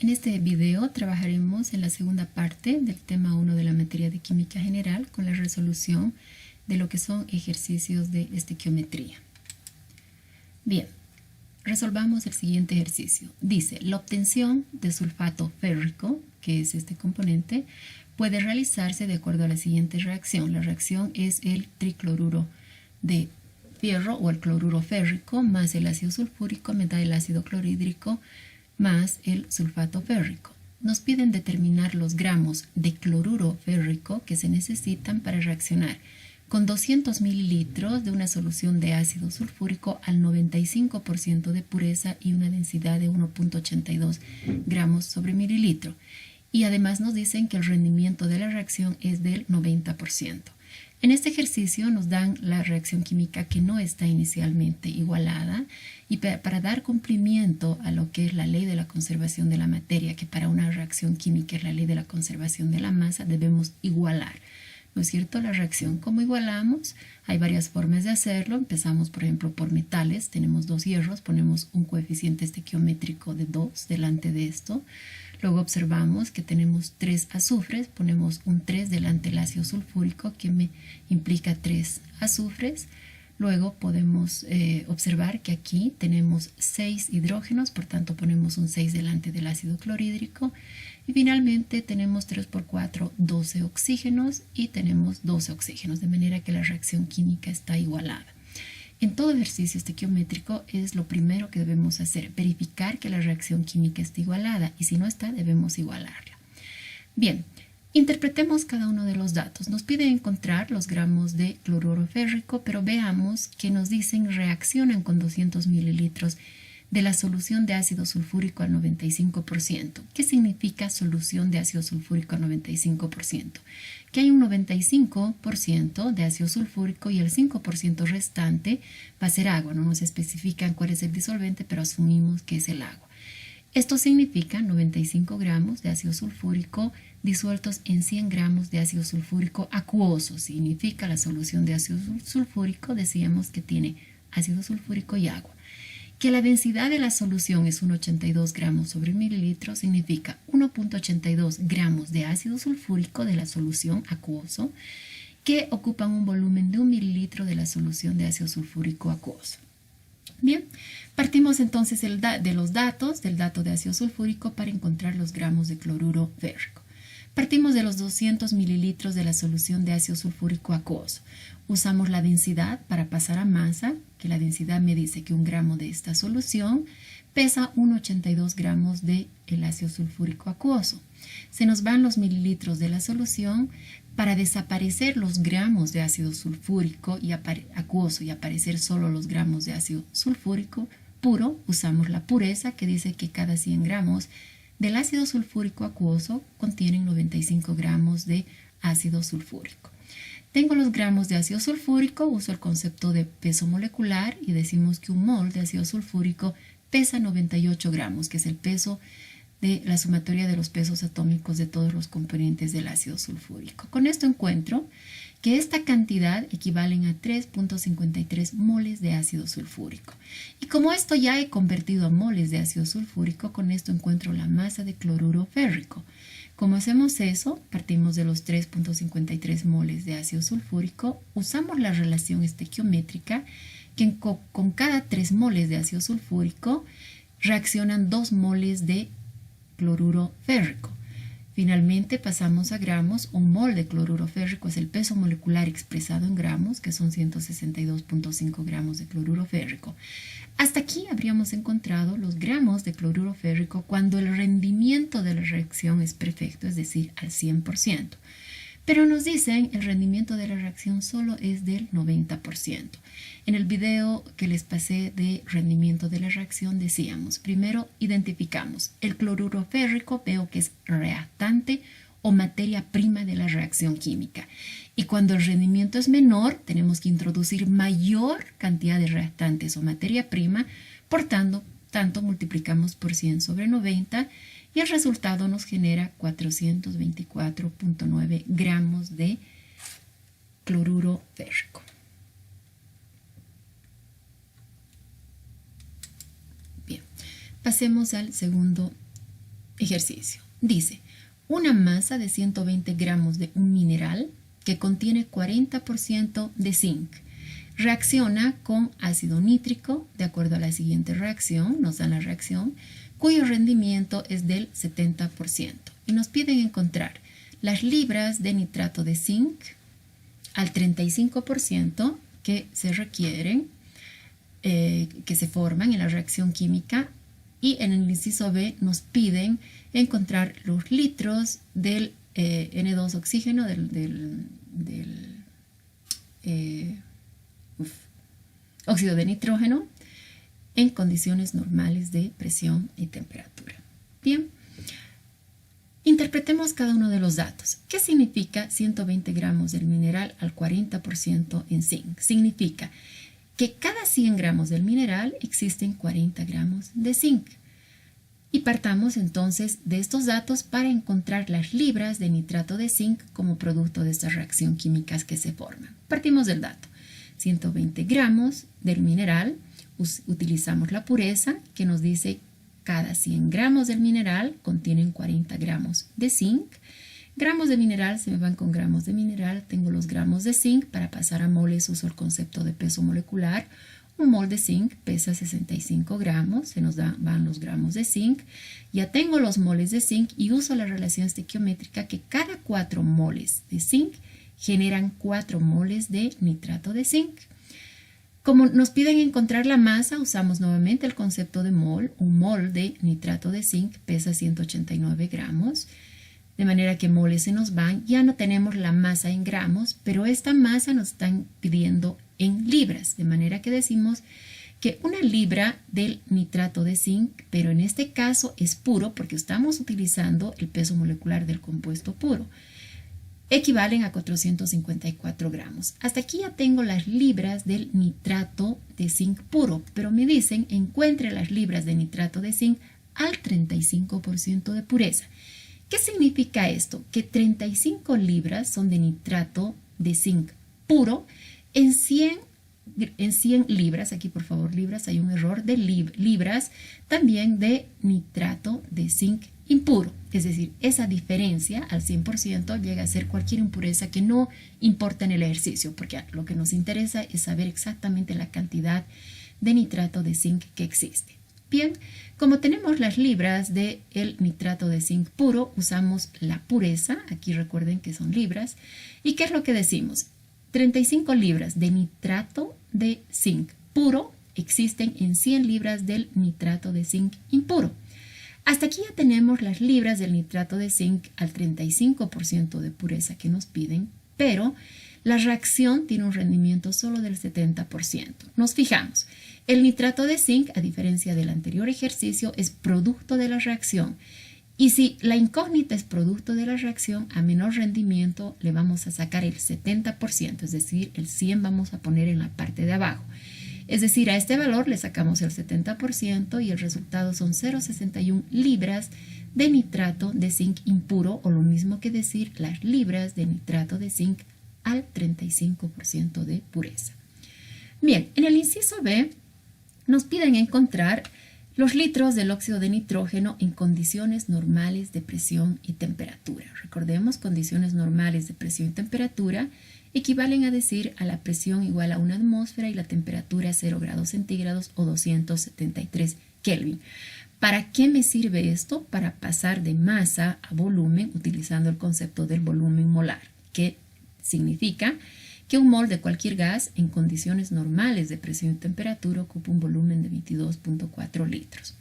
En este video trabajaremos en la segunda parte del tema 1 de la materia de química general con la resolución de lo que son ejercicios de estequiometría. Bien, resolvamos el siguiente ejercicio. Dice, la obtención de sulfato férrico, que es este componente, puede realizarse de acuerdo a la siguiente reacción. La reacción es el tricloruro de fierro o el cloruro férrico más el ácido sulfúrico más el ácido clorhídrico más el sulfato férrico. Nos piden determinar los gramos de cloruro férrico que se necesitan para reaccionar con 200 mililitros de una solución de ácido sulfúrico al 95% de pureza y una densidad de 1.82 gramos sobre mililitro. Y además nos dicen que el rendimiento de la reacción es del 90%. En este ejercicio nos dan la reacción química que no está inicialmente igualada y para dar cumplimiento a lo que es la ley de la conservación de la materia, que para una reacción química es la ley de la conservación de la masa, debemos igualar. ¿No es cierto? La reacción, ¿cómo igualamos? Hay varias formas de hacerlo. Empezamos, por ejemplo, por metales. Tenemos dos hierros, ponemos un coeficiente estequiométrico de 2 delante de esto. Luego observamos que tenemos 3 azufres, ponemos un 3 delante del ácido sulfúrico, que me implica 3 azufres. Luego podemos observar que aquí tenemos 6 hidrógenos, por tanto ponemos un 6 delante del ácido clorhídrico. Y finalmente tenemos 3 por 4, 12 oxígenos y tenemos 12 oxígenos, de manera que la reacción química está igualada. En todo ejercicio estequiométrico es lo primero que debemos hacer, verificar que la reacción química esté igualada y si no está debemos igualarla. Bien, interpretemos cada uno de los datos. Nos pide encontrar los gramos de cloruro férrico, pero veamos que nos dicen reaccionan con 200 mililitros de la solución de ácido sulfúrico al 95%. ¿Qué significa solución de ácido sulfúrico al 95%? Que hay un 95% de ácido sulfúrico y el 5% restante va a ser agua. No nos especifican cuál es el disolvente, pero asumimos que es el agua. Esto significa 95 gramos de ácido sulfúrico disueltos en 100 gramos de ácido sulfúrico acuoso. Significa la solución de ácido sulfúrico, decíamos que tiene ácido sulfúrico y agua. Que la densidad de la solución es 1,82 gramos sobre mililitro significa 1,82 gramos de ácido sulfúrico de la solución acuoso que ocupan un volumen de 1 mililitro de la solución de ácido sulfúrico acuoso. Bien, partimos entonces de los datos del dato de ácido sulfúrico para encontrar los gramos de cloruro férrico. Partimos de los 200 mililitros de la solución de ácido sulfúrico acuoso. Usamos la densidad para pasar a masa, que la densidad me dice que un gramo de esta solución pesa 1,82 gramos de el ácido sulfúrico acuoso. Se nos van los mililitros de la solución. Para desaparecer los gramos de ácido sulfúrico y acuoso y aparecer solo los gramos de ácido sulfúrico puro, usamos la pureza que dice que cada 100 gramos del ácido sulfúrico acuoso contienen 95 gramos de ácido sulfúrico. Tengo los gramos de ácido sulfúrico, uso el concepto de peso molecular y decimos que un mol de ácido sulfúrico pesa 98 gramos, que es el peso de la sumatoria de los pesos atómicos de todos los componentes del ácido sulfúrico. Con esto encuentro que esta cantidad equivale a 3.53 moles de ácido sulfúrico. Y como esto ya he convertido a moles de ácido sulfúrico, con esto encuentro la masa de cloruro férrico. ¿Cómo hacemos eso? Partimos de los 3.53 moles de ácido sulfúrico, usamos la relación estequiométrica que con cada 3 moles de ácido sulfúrico reaccionan 2 moles de cloruro férrico. Finalmente pasamos a gramos. Un mol de cloruro férrico es el peso molecular expresado en gramos, que son 162.5 gramos de cloruro férrico. Hasta aquí habríamos encontrado los gramos de cloruro férrico cuando el rendimiento de la reacción es perfecto, es decir, al 100%. Pero nos dicen el rendimiento de la reacción solo es del 90%. En el video que les pasé de rendimiento de la reacción decíamos, primero identificamos el cloruro férrico, veo que es reactante o materia prima de la reacción química. Y cuando el rendimiento es menor, tenemos que introducir mayor cantidad de reactantes o materia prima, por tanto multiplicamos por 100 sobre 90 y el resultado nos genera 424.9 gramos de cloruro férrico. Bien, pasemos al segundo ejercicio. Dice, una masa de 120 gramos de un mineral que contiene 40% de zinc reacciona con ácido nítrico de acuerdo a la siguiente reacción, nos dan la reacción, cuyo rendimiento es del 70%. Y nos piden encontrar las libras de nitrato de zinc al 35% que se requieren, que se forman en la reacción química. Y en el inciso B nos piden encontrar los litros del N2 oxígeno, óxido de nitrógeno en condiciones normales de presión y temperatura. Bien, interpretemos cada uno de los datos. ¿Qué significa 120 gramos del mineral al 40% en zinc? Significa que cada 100 gramos del mineral existen 40 gramos de zinc. Y partamos entonces de estos datos para encontrar las libras de nitrato de zinc como producto de estas reacciones químicas que se forman. Partimos del dato. 120 gramos del mineral, utilizamos la pureza que nos dice cada 100 gramos del mineral contienen 40 gramos de zinc. Gramos de mineral se me van con gramos de mineral, tengo los gramos de zinc, para pasar a moles uso el concepto de peso molecular. Un mol de zinc pesa 65 gramos, se nos van los gramos de zinc. Ya tengo los moles de zinc y uso la relación estequiométrica que cada 4 moles de zinc generan 4 moles de nitrato de zinc. Como nos piden encontrar la masa, usamos nuevamente el concepto de mol. Un mol de nitrato de zinc pesa 189 gramos. De manera que moles se nos van, ya no tenemos la masa en gramos, pero esta masa nos están pidiendo en libras, de manera que decimos que una libra del nitrato de zinc, pero en este caso es puro porque estamos utilizando el peso molecular del compuesto puro, equivalen a 454 gramos. Hasta aquí ya tengo las libras del nitrato de zinc puro, pero me dicen encuentre las libras de nitrato de zinc al 35% de pureza. ¿Qué significa esto? Que 35 libras son de nitrato de zinc puro en 100 libras, aquí por favor libras, hay un error de libras, también de nitrato de zinc impuro. Es decir, esa diferencia al 100% llega a ser cualquier impureza que no importa en el ejercicio, porque lo que nos interesa es saber exactamente la cantidad de nitrato de zinc que existe. Bien, como tenemos las libras del nitrato de zinc puro, usamos la pureza, aquí recuerden que son libras, ¿y qué es lo que decimos? 35 libras de nitrato de zinc puro existen en 100 libras del nitrato de zinc impuro. Hasta aquí ya tenemos las libras del nitrato de zinc al 35% de pureza que nos piden, pero la reacción tiene un rendimiento solo del 70%. Nos fijamos, el nitrato de zinc, a diferencia del anterior ejercicio, es producto de la reacción. Y si la incógnita es producto de la reacción, a menor rendimiento le vamos a sacar el 70%, es decir, el 100 vamos a poner en la parte de abajo. Es decir, a este valor le sacamos el 70% y el resultado son 0,61 libras de nitrato de zinc impuro, o lo mismo que decir las libras de nitrato de zinc al 35% de pureza. Bien, en el inciso B nos piden encontrar los litros del óxido de nitrógeno en condiciones normales de presión y temperatura. Recordemos, condiciones normales de presión y temperatura equivalen a decir a la presión igual a 1 atmósfera y la temperatura 0 grados centígrados o 273 Kelvin. ¿Para qué me sirve esto? Para pasar de masa a volumen utilizando el concepto del volumen molar, que significa que un mol de cualquier gas en condiciones normales de presión y temperatura ocupa un volumen de 22.4 litros.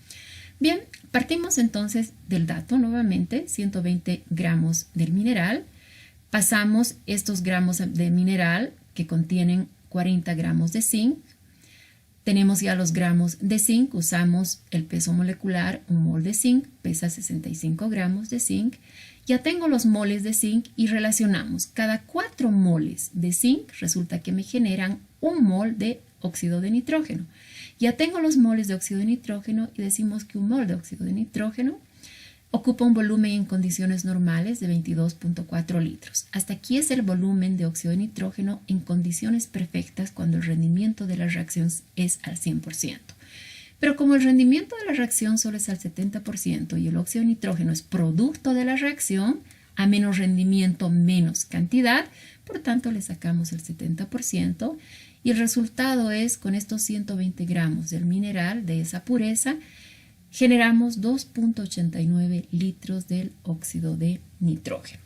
Bien, partimos entonces del dato nuevamente, 120 gramos del mineral. Pasamos estos gramos de mineral que contienen 40 gramos de zinc. Tenemos ya los gramos de zinc, usamos el peso molecular, un mol de zinc pesa 65 gramos de zinc. Ya tengo los moles de zinc y relacionamos. Cada 4 moles de zinc resulta que me generan un mol de óxido de nitrógeno. Ya tengo los moles de óxido de nitrógeno y decimos que un mol de óxido de nitrógeno ocupa un volumen en condiciones normales de 22.4 litros. Hasta aquí es el volumen de óxido de nitrógeno en condiciones perfectas cuando el rendimiento de las reacciones es al 100%. Pero como el rendimiento de la reacción solo es al 70% y el óxido de nitrógeno es producto de la reacción, a menos rendimiento, menos cantidad, por tanto le sacamos el 70% y el resultado es, con estos 120 gramos del mineral, de esa pureza, generamos 2.89 litros del óxido de nitrógeno.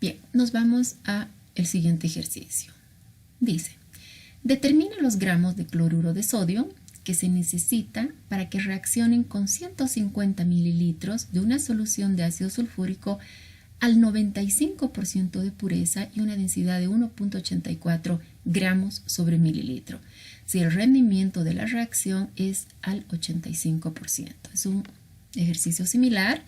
Bien, nos vamos al siguiente ejercicio. Dice, determina los gramos de cloruro de sodio que se necesita para que reaccionen con 150 mililitros de una solución de ácido sulfúrico al 95% de pureza y una densidad de 1.84 gramos sobre mililitro, si el rendimiento de la reacción es al 85%. Es un ejercicio similar.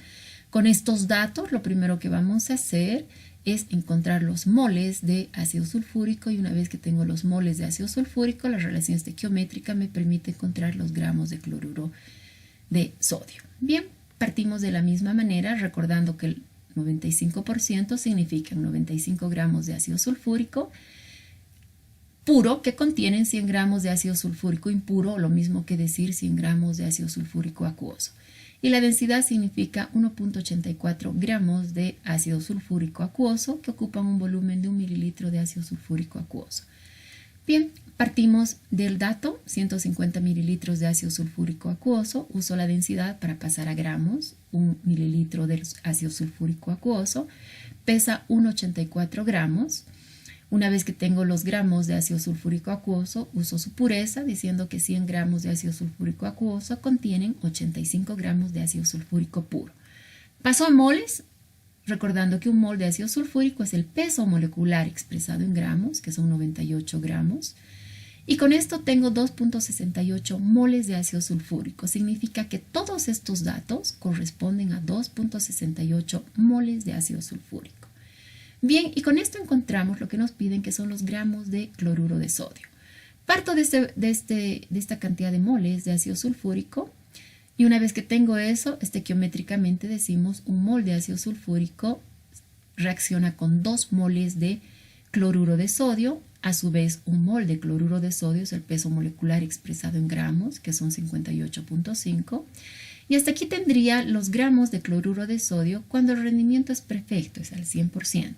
Con estos datos, lo primero que vamos a hacer es encontrar los moles de ácido sulfúrico y una vez que tengo los moles de ácido sulfúrico, la relación estequiométrica me permite encontrar los gramos de cloruro de sodio. Bien, partimos de la misma manera, recordando que el 95% significan 95 gramos de ácido sulfúrico puro que contienen 100 gramos de ácido sulfúrico impuro, lo mismo que decir 100 gramos de ácido sulfúrico acuoso. Y la densidad significa 1.84 gramos de ácido sulfúrico acuoso que ocupan un volumen de 1 mililitro de ácido sulfúrico acuoso. Bien, partimos del dato, 150 mililitros de ácido sulfúrico acuoso, uso la densidad para pasar a gramos, 1 mililitro de ácido sulfúrico acuoso, pesa 1,84 gramos. Una vez que tengo los gramos de ácido sulfúrico acuoso, uso su pureza, diciendo que 100 gramos de ácido sulfúrico acuoso contienen 85 gramos de ácido sulfúrico puro. Paso a moles, recordando que un mol de ácido sulfúrico es el peso molecular expresado en gramos, que son 98 gramos. Y con esto tengo 2.68 moles de ácido sulfúrico. Significa que todos estos datos corresponden a 2.68 moles de ácido sulfúrico. Bien, y con esto encontramos lo que nos piden, que son los gramos de cloruro de sodio. Parto de esta cantidad de moles de ácido sulfúrico y una vez que tengo eso, estequiométricamente decimos un mol de ácido sulfúrico reacciona con 2 moles de cloruro de sodio. A su vez, un mol de cloruro de sodio es el peso molecular expresado en gramos, que son 58.5. Y hasta aquí tendría los gramos de cloruro de sodio cuando el rendimiento es perfecto, es al 100%.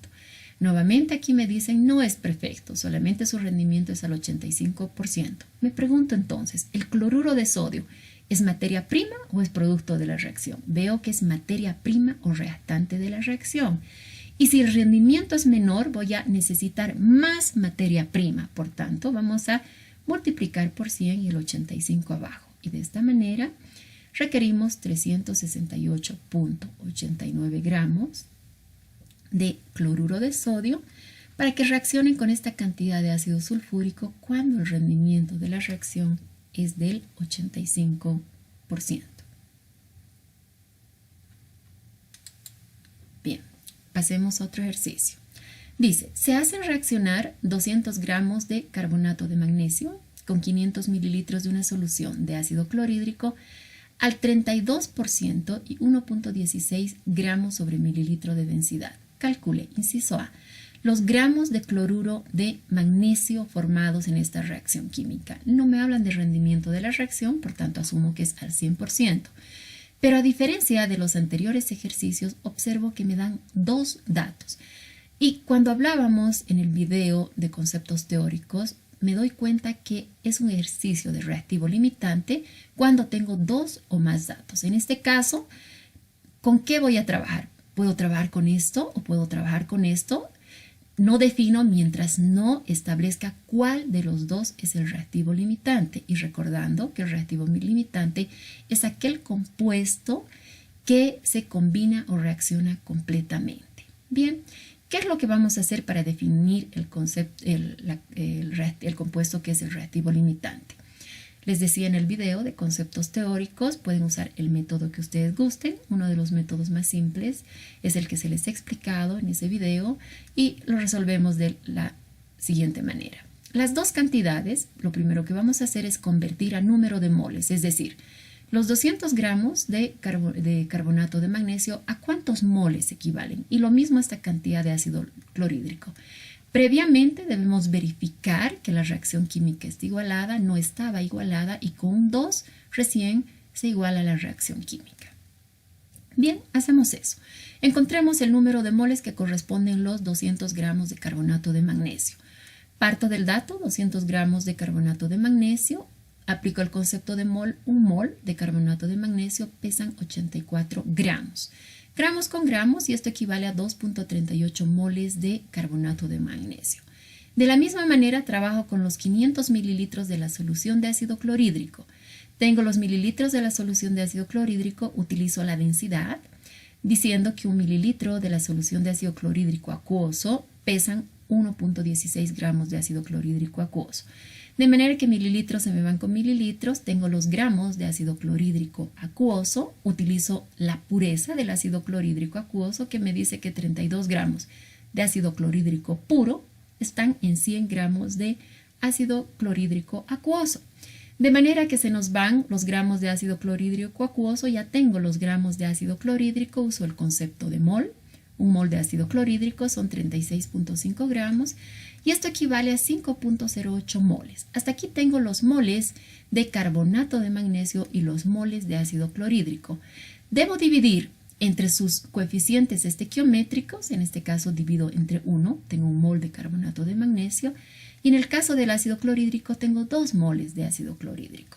Nuevamente aquí me dicen no es perfecto, solamente su rendimiento es al 85%. Me pregunto entonces, ¿el cloruro de sodio es materia prima o es producto de la reacción? Veo que es materia prima o reactante de la reacción. Y si el rendimiento es menor, voy a necesitar más materia prima. Por tanto, vamos a multiplicar por 100 y el 85 abajo. Y de esta manera requerimos 368.89 gramos de cloruro de sodio para que reaccionen con esta cantidad de ácido sulfúrico cuando el rendimiento de la reacción es del 85%. Bien, pasemos a otro ejercicio. Dice, se hacen reaccionar 200 gramos de carbonato de magnesio con 500 mililitros de una solución de ácido clorhídrico al 32% y 1.16 gramos sobre mililitro de densidad. Calcule, inciso A, los gramos de cloruro de magnesio formados en esta reacción química. No me hablan de rendimiento de la reacción, por tanto asumo que es al 100%. Pero a diferencia de los anteriores ejercicios, observo que me dan 2 datos. Y cuando hablábamos en el video de conceptos teóricos, me doy cuenta que es un ejercicio de reactivo limitante cuando tengo 2 o más datos. En este caso, ¿con qué voy a trabajar? ¿Puedo trabajar con esto o puedo trabajar con esto? No defino mientras no establezca cuál de los dos es el reactivo limitante. Y recordando que el reactivo limitante es aquel compuesto que se combina o reacciona completamente. Bien, ¿qué es lo que vamos a hacer para definir el compuesto que es el reactivo limitante? Les decía en el video de conceptos teóricos, pueden usar el método que ustedes gusten. Uno de los métodos más simples es el que se les ha explicado en ese video y lo resolvemos de la siguiente manera. Las dos cantidades, lo primero que vamos a hacer es convertir a número de moles, es decir, los 200 gramos de carbonato de magnesio, ¿a cuántos moles equivalen? Y lo mismo esta cantidad de ácido clorhídrico. Previamente debemos verificar que la reacción química está igualada, no estaba igualada y con un 2 recién se iguala la reacción química. Bien, hacemos eso. Encontremos el número de moles que corresponden los 200 gramos de carbonato de magnesio. Parto del dato, 200 gramos de carbonato de magnesio. Aplico el concepto de mol. Un mol de carbonato de magnesio pesan 84 gramos. Gramos con gramos, y esto equivale a 2.38 moles de carbonato de magnesio. De la misma manera trabajo con los 500 mililitros de la solución de ácido clorhídrico. Tengo los mililitros de la solución de ácido clorhídrico, utilizo la densidad, diciendo que un mililitro de la solución de ácido clorhídrico acuoso pesan 1.16 gramos de ácido clorhídrico acuoso. De manera que mililitros se me van con mililitros, tengo los gramos de ácido clorhídrico acuoso, utilizo la pureza del ácido clorhídrico acuoso que me dice que 32 gramos de ácido clorhídrico puro están en 100 gramos de ácido clorhídrico acuoso. De manera que se nos van los gramos de ácido clorhídrico acuoso, ya tengo los gramos de ácido clorhídrico, uso el concepto de mol. Un mol de ácido clorhídrico son 36.5 gramos y esto equivale a 5.08 moles. Hasta aquí tengo los moles de carbonato de magnesio y los moles de ácido clorhídrico. Debo dividir entre sus coeficientes estequiométricos, en este caso divido entre 1, tengo un mol de carbonato de magnesio, y en el caso del ácido clorhídrico tengo 2 moles de ácido clorhídrico.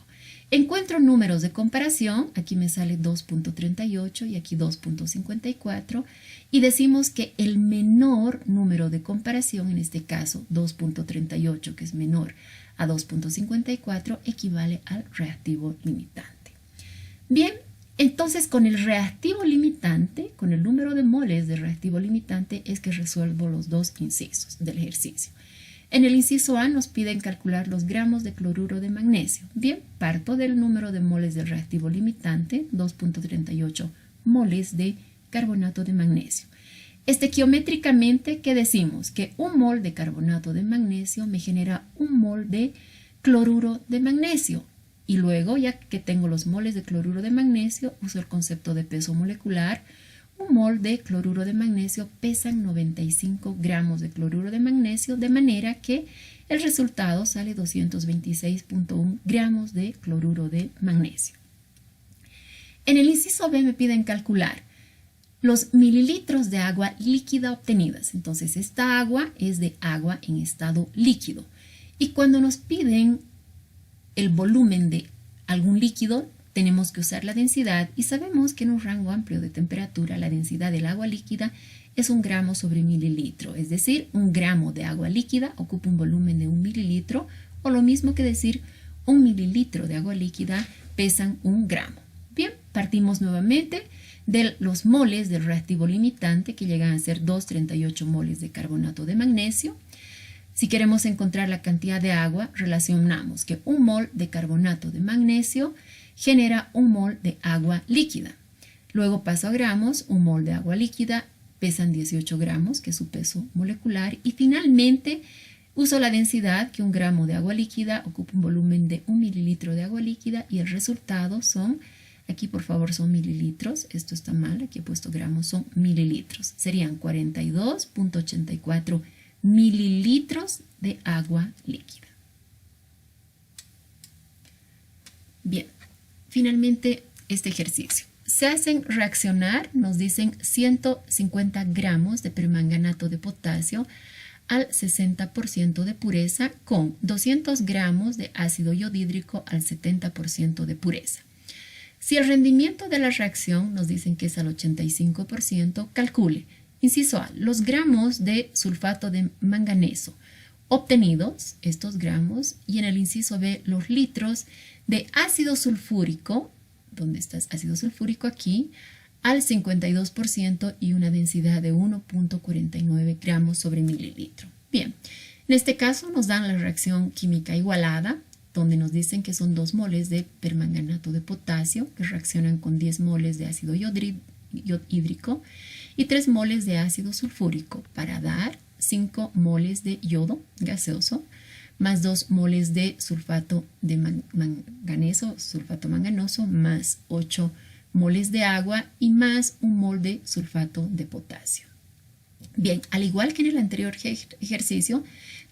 Encuentro números de comparación, aquí me sale 2.38 y aquí 2.54, y decimos que el menor número de comparación, en este caso 2.38, que es menor a 2.54, equivale al reactivo limitante. Bien, entonces con el reactivo limitante, con el número de moles de reactivo limitante, es que resuelvo los dos incisos del ejercicio. En el inciso A nos piden calcular los gramos de cloruro de magnesio. Bien, parto del número de moles del reactivo limitante, 2.38 moles de carbonato de magnesio. Estequiométricamente, ¿qué decimos? Que un mol de carbonato de magnesio me genera un mol de cloruro de magnesio. Y luego, ya que tengo los moles de cloruro de magnesio, uso el concepto de peso molecular. Un mol de cloruro de magnesio pesan 95 gramos de cloruro de magnesio, de manera que el resultado sale 226.1 gramos de cloruro de magnesio. En el inciso B me piden calcular los mililitros de agua líquida obtenidas. Entonces, esta agua es de agua en estado líquido. Y cuando nos piden el volumen de algún líquido, tenemos que usar la densidad y sabemos que en un rango amplio de temperatura la densidad del agua líquida es 1 gramo sobre mililitro, es decir, 1 gramo de agua líquida ocupa un volumen de 1 mililitro o lo mismo que decir 1 mililitro de agua líquida pesan 1 gramo. Bien, partimos nuevamente de los moles del reactivo limitante que llegan a ser 2,38 moles de carbonato de magnesio. Si queremos encontrar la cantidad de agua, relacionamos que 1 mol de carbonato de magnesio genera 1 mol de agua líquida. Luego paso a gramos, 1 mol de agua líquida pesan 18 gramos, que es su peso molecular. Y finalmente uso la densidad, que 1 gramo de agua líquida ocupa un volumen de 1 mililitro de agua líquida y el resultado son, aquí por favor son mililitros, esto está mal, aquí he puesto gramos, son mililitros. Serían 42.84 mililitros de agua líquida. Bien. Finalmente, este ejercicio. Se hacen reaccionar, nos dicen 150 gramos de permanganato de potasio al 60% de pureza con 200 gramos de ácido iodídrico al 70% de pureza. Si el rendimiento de la reacción nos dicen que es al 85%, calcule, inciso A, los gramos de sulfato de manganeso obtenidos, estos gramos, y en el inciso B, los litros de ácido sulfúrico, ¿dónde está el ácido sulfúrico? Aquí, al 52% y una densidad de 1.49 gramos sobre mililitro. Bien, en este caso nos dan la reacción química igualada, donde nos dicen que son 2 moles de permanganato de potasio, que reaccionan con 10 moles de ácido hídrico y 3 moles de ácido sulfúrico, para dar 5 moles de yodo gaseoso, más 2 moles de sulfato de sulfato manganoso, más 8 moles de agua y más 1 mol de sulfato de potasio. Bien, al igual que en el anterior ejercicio,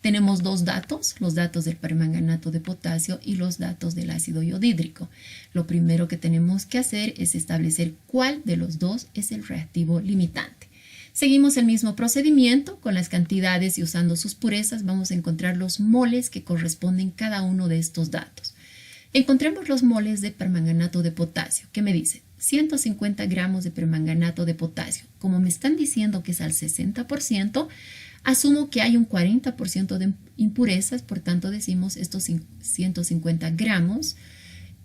tenemos dos datos, los datos del permanganato de potasio y los datos del ácido iodídrico. Lo primero que tenemos que hacer es establecer cuál de los dos es el reactivo limitante. Seguimos el mismo procedimiento con las cantidades y usando sus purezas vamos a encontrar los moles que corresponden a cada uno de estos datos. Encontremos los moles de permanganato de potasio. ¿Qué me dice? 150 gramos de permanganato de potasio. Como me están diciendo que es al 60%, asumo que hay un 40% de impurezas, por tanto decimos estos 150 gramos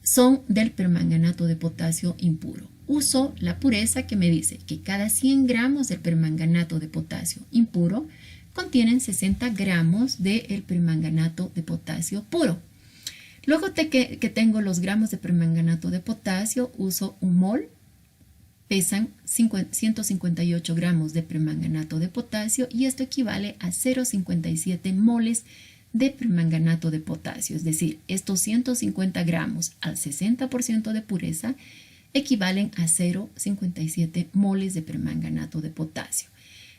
son del permanganato de potasio impuro. Uso la pureza que me dice que cada 100 gramos del permanganato de potasio impuro contienen 60 gramos del permanganato de potasio puro. Luego que tengo los gramos de permanganato de potasio, uso un mol, pesan 158 gramos de permanganato de potasio y esto equivale a 0,57 moles de permanganato de potasio. Es decir, estos 150 gramos al 60% de pureza equivalen a 0,57 moles de permanganato de potasio.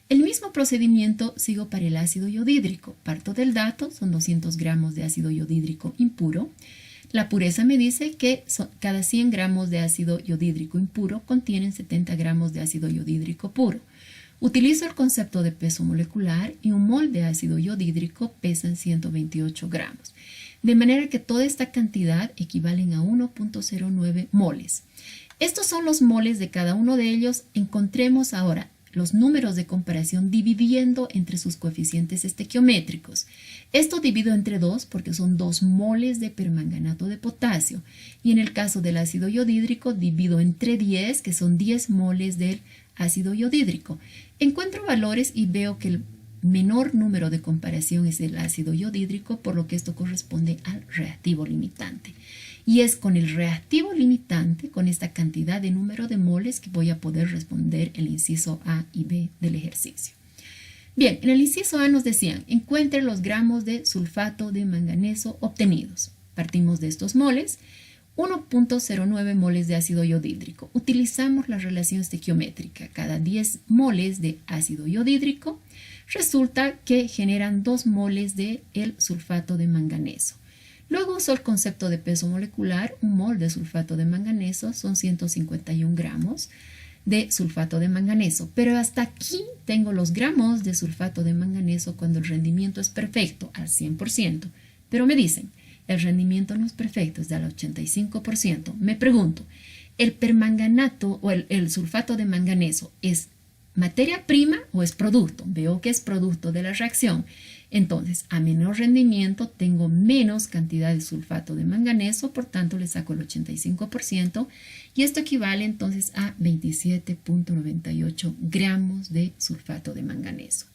El mismo procedimiento sigo para el ácido iodídrico. Parto del dato, son 200 gramos de ácido iodídrico impuro. La pureza me dice que cada 100 gramos de ácido iodídrico impuro contienen 70 gramos de ácido iodídrico puro. Utilizo el concepto de peso molecular y un mol de ácido iodídrico pesan 128 gramos. De manera que toda esta cantidad equivalen a 1,09 moles. Estos son los moles de cada uno de ellos. Encontremos ahora los números de comparación dividiendo entre sus coeficientes estequiométricos. Esto divido entre 2 porque son 2 moles de permanganato de potasio. Y en el caso del ácido iodídrico divido entre 10, que son 10 moles del ácido iodídrico. Encuentro valores y veo que el menor número de comparación es el ácido iodídrico, por lo que esto corresponde al reactivo limitante. Y es con el reactivo limitante, con esta cantidad de número de moles, que voy a poder responder el inciso A y B del ejercicio. Bien, en el inciso A nos decían, encuentre los gramos de sulfato de manganeso obtenidos. Partimos de estos moles, 1,09 moles de ácido iodídrico. Utilizamos la relación estequiométrica. Cada 10 moles de ácido iodídrico resulta que generan 2 moles de el sulfato de manganeso. Luego uso el concepto de peso molecular. Un mol de sulfato de manganeso son 151 gramos de sulfato de manganeso. Pero hasta aquí tengo los gramos de sulfato de manganeso cuando el rendimiento es perfecto, al 100%. Pero me dicen, el rendimiento no es perfecto, es del 85%. Me pregunto, ¿el permanganato o el sulfato de manganeso es materia prima o es producto? Veo que es producto de la reacción. Entonces, a menor rendimiento tengo menos cantidad de sulfato de manganeso, por tanto le saco el 85% y esto equivale entonces a 27,98 gramos de sulfato de manganeso.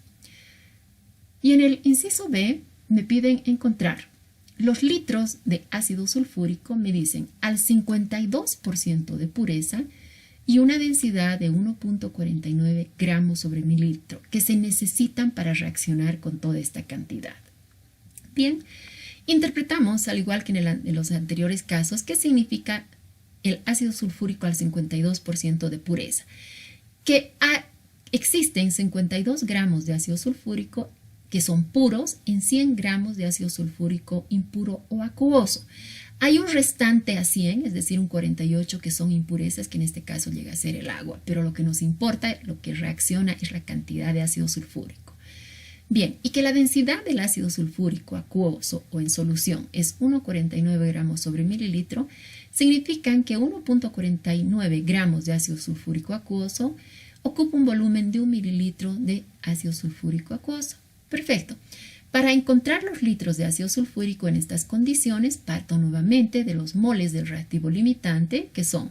Y en el inciso B me piden encontrar los litros de ácido sulfúrico, me dicen al 52% de pureza y una densidad de 1,49 gramos sobre mililitro que se necesitan para reaccionar con toda esta cantidad. Bien, interpretamos, al igual que en los anteriores casos, qué significa el ácido sulfúrico al 52% de pureza. Que existen 52 gramos de ácido sulfúrico que son puros en 100 gramos de ácido sulfúrico impuro o acuoso. Hay un restante a 100, es decir, un 48 que son impurezas, que en este caso llega a ser el agua, pero lo que nos importa, lo que reacciona es la cantidad de ácido sulfúrico. Bien, y que la densidad del ácido sulfúrico acuoso o en solución es 1,49 gramos sobre mililitro, significan que 1,49 gramos de ácido sulfúrico acuoso ocupa un volumen de 1 mililitro de ácido sulfúrico acuoso. Perfecto. Para encontrar los litros de ácido sulfúrico en estas condiciones, parto nuevamente de los moles del reactivo limitante, que son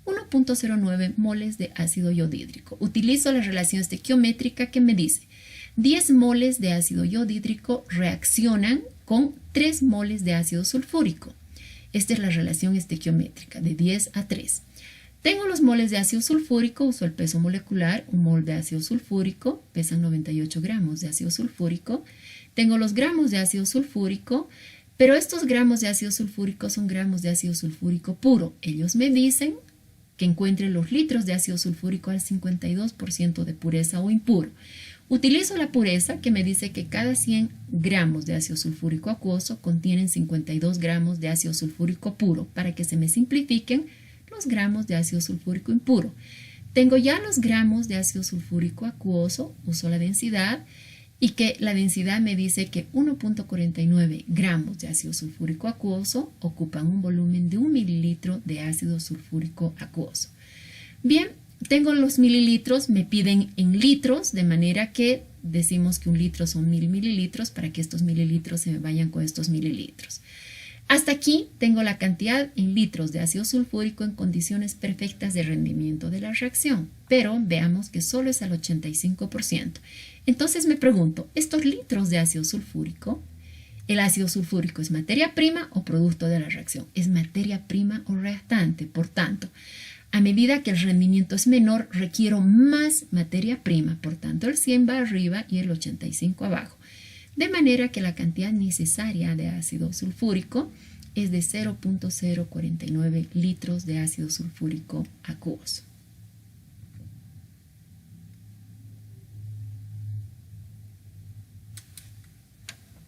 1,09 moles de ácido iodídrico. Utilizo la relación estequiométrica que me dice 10 moles de ácido iodídrico reaccionan con 3 moles de ácido sulfúrico. Esta es la relación estequiométrica de 10 a 3. Tengo los moles de ácido sulfúrico, uso el peso molecular, un mol de ácido sulfúrico, pesan 98 gramos de ácido sulfúrico. Tengo los gramos de ácido sulfúrico, pero estos gramos de ácido sulfúrico son gramos de ácido sulfúrico puro. Ellos me dicen que encuentre los litros de ácido sulfúrico al 52% de pureza o impuro. Utilizo la pureza que me dice que cada 100 gramos de ácido sulfúrico acuoso contienen 52 gramos de ácido sulfúrico puro para que se me simplifiquen los gramos de ácido sulfúrico impuro. Tengo ya los gramos de ácido sulfúrico acuoso, uso la densidad y que la densidad me dice que 1.49 gramos de ácido sulfúrico acuoso ocupan un volumen de 1 mililitro de ácido sulfúrico acuoso. Bien, tengo los mililitros, me piden en litros, de manera que decimos que un litro son 1000 mililitros para que estos mililitros se me vayan con estos mililitros. Hasta aquí tengo la cantidad en litros de ácido sulfúrico en condiciones perfectas de rendimiento de la reacción, pero veamos que solo es al 85%. Entonces me pregunto, ¿estos litros de ácido sulfúrico, el ácido sulfúrico es materia prima o producto de la reacción? Es materia prima o reactante, por tanto, a medida que el rendimiento es menor, requiero más materia prima, por tanto el 100 va arriba y el 85 abajo. De manera que la cantidad necesaria de ácido sulfúrico es de 0.049 litros de ácido sulfúrico acuoso.